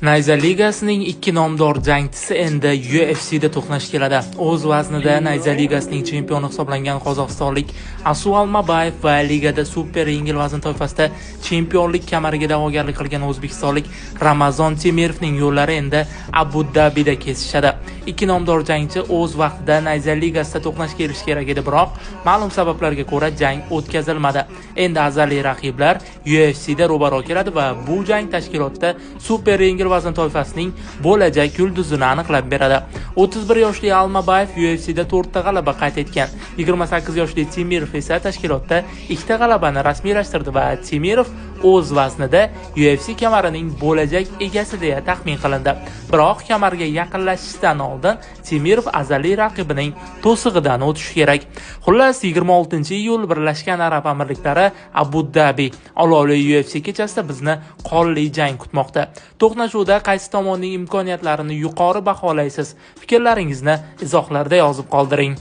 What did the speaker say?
Nayza Ligasining ikki nomdor jangchisi endi UFC'da to'qnash keladi. O'z vaznida Nayza Ligasining chempioni hisoblangan qozog'istonlik Asu Almabayev va ligada super yengil vazn toifasida chempionlik kamariga da'vogarlik qilgan o'zbekistonlik Ramazon Temirovning yo'llari endi Abu Dabida kesishadi. Ikki nomdor jangchi o'z vaqtida Nayza Ligasida to'qnash kelish kerak edi, biroq ma'lum sabablarga ko'ra jang o'tkazilmadi. Endi azaliy raqiblar UFC'da ro'baro keladi va bu jang tashkilotda super yengil vazn toifasining bo'lajak yulduzini aniqlab beradi. 31 yoshli Almabayev UFC'da 4 ta g'alaba qayd etgan. 28 yoshli Temirov esa tashkilotda 2 ta g'alabani rasmiylashtirdi va Temirov o'z vaznida UFC kamarining bo'lajak egasi deya taxmin qilindi. Biroq kamarga yaqinlashishdan oldin Temirov azaliy raqibining to'sig'idan o'tishi kerak. Xullas 26-iyul Birlashgan Arab Amirliklari Abu Dabi olovli UFC kechasida bizni qonli jang kutmoqda. To'qnashuvda qaysi tomonning imkoniyatlarini yuqori baholaysiz? Fikrlaringizni izohlarda yozib qoldiring.